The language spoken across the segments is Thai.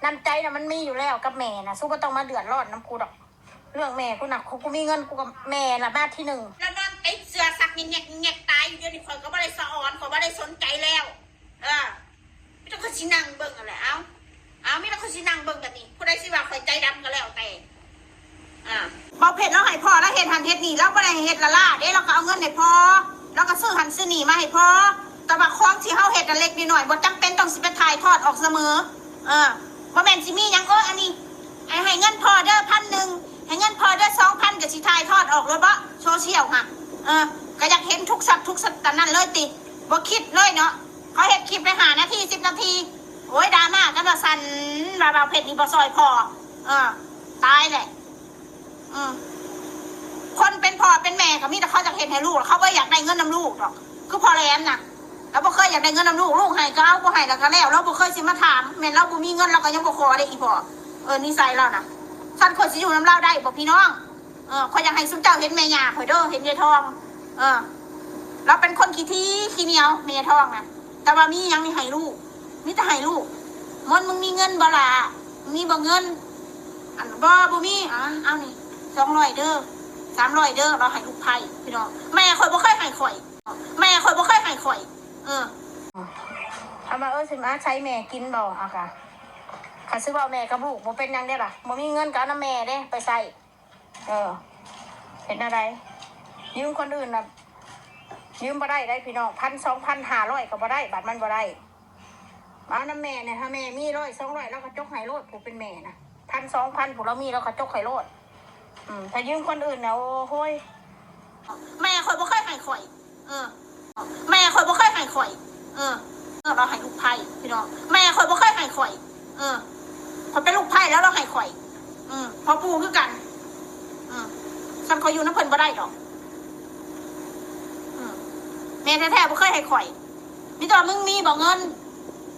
น้ำใจน่ะมันมีอยู่แล้วกับแม่น่ะสู้บ่ต้องมาเดือดร้อนน้ำกูดอกเรื่องแม่กูหนักกูมีเงินกูกับแม่น่ะมาที่หนึ่งแล้วนอนติดเสือสักเงียตายอยู่เดี๋ยวนี้คนก็ไม่ได้สะอ่อนคนไม่ได้สนใจแล้วไม่ต้องคนสินั่งเบิ่งอะไรเอาไม่ต้องคนสินั่งเบิ่งแบบนี้ผู้ใดสิว่าคอยใจดำก็แล้วแต่เบาเผ็ดแล้วให้พอแล้วเห็ดหันเห็ดนี่แล้วไม่ได้เห็ดละล่าเด้เราก็เอาเงินให้พอแล้วก็ซื้อหันซื้อหนีมาให้พอแต่ว่าของที่เฮาเห็ดเล็กนิดหน่อยบ่จำเป็นต้องสิไปถ่ายทอดออกเสมอบ่แม่นสิมีหยังอันนี้ให้เงินพอเด้อ1,000ให้เงินพอเด้อ2,000ก็สิถ่ายทอดออกเลยบ่โซเชียลค่ะก็อยากเห็นทุกสัตว์แต่นั้นเลยติบ่คิดเลยเนาะเขาเห็ดคลิปไป5 นาที10 นาทีโอ้ยดราม่ากันว่าสั่นเบาเผ็ดนี่บ่ซอยพอตายแหละคนเป็นพ่อเป็นแม่ก็มีแต่เขาจะเห็นให้ลูกเขาไม่อยากได้เงินนำลูกหรอกคือพอแลมน่ะเราบ่เคยอยากได้เงินนำลูกให้ก็เอาบ่ให้แล้วก็แล้วเราบ่เคยสิมาถามแม่เราบ่มีเงินเราก็ยังบ่ขอได้อีพ่อนิสัยเราน่ะฉันคนสิอยู่น้ำเราได้บ่พี่น้องคอยอยากให้ซุมเจ้าเห็นแม่ย่าคอยเด้อเห็นยายทองเราเป็นคนขี้เหนียวแม่ทองน่ะแต่ว่ามียังนี่ให้ลูกมีแต่ให้ลูกมึงมีเงินบ่ล่ะมีบ่เงินบ่มีเอานี่200เด้อ300เด้อเราให้ลูกไผ่พี่น้องแม่คอยบ่เคยให้ข่อยเอามาสิมาใช้แม่กินบ่เอาค่ะข้าซื้อว่าแม่กับลูกบ่เป็นยังได้ล่ะบ่มีเงินก็เอาน้ำแม่เด้ไปใส่เห็นอะไรยืมคนอื่นน่ะยืมบ่ได้พี่น้อง1,000 2,000 500ก็บ่ได้บัตรมันบ่ได้เอาน้ำแม่เนี่ยถ้าแม่มี100 200แล้วก็จกให้โลดผู้เป็นแม่นะ1,000 2,000ผู้เรามีแล้วก็จกให้โลดถ้ายืมคนอื่นเนี่ยโอ้โหแม่คอยบ่เคยให้ข่อยแม่คอยบ่เคยให้ข่อยเราให้ลูกไผ่พี่น้องแม่คอยบ่เคยให้ข่อยพอเป็นลูกไผ่แล้วเราให้ข่อยพอปูคือกันฉันคอยอยู่น้ำเพิ่นบ่ได้ดอกแม่แท้ๆบ่เคยให้ข่อยมีแต่มึงมีบ่เงิน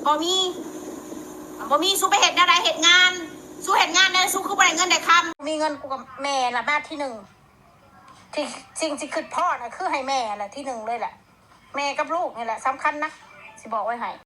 บ่มีสู้ไปเฮ็ดอะไรเฮ็ดงานสู้เฮ็ดงานได้สู้คือบ่ได้เงินได้คำมีเงินกูกับแม่ละมาที่หนึ่งที่สิ่งที่คือพ่อน่ะคือให้แม่แหละที่หนึ่งเลยแหละแม่กับลูกนี่แหละสำคัญนะสิบอกไว้ให้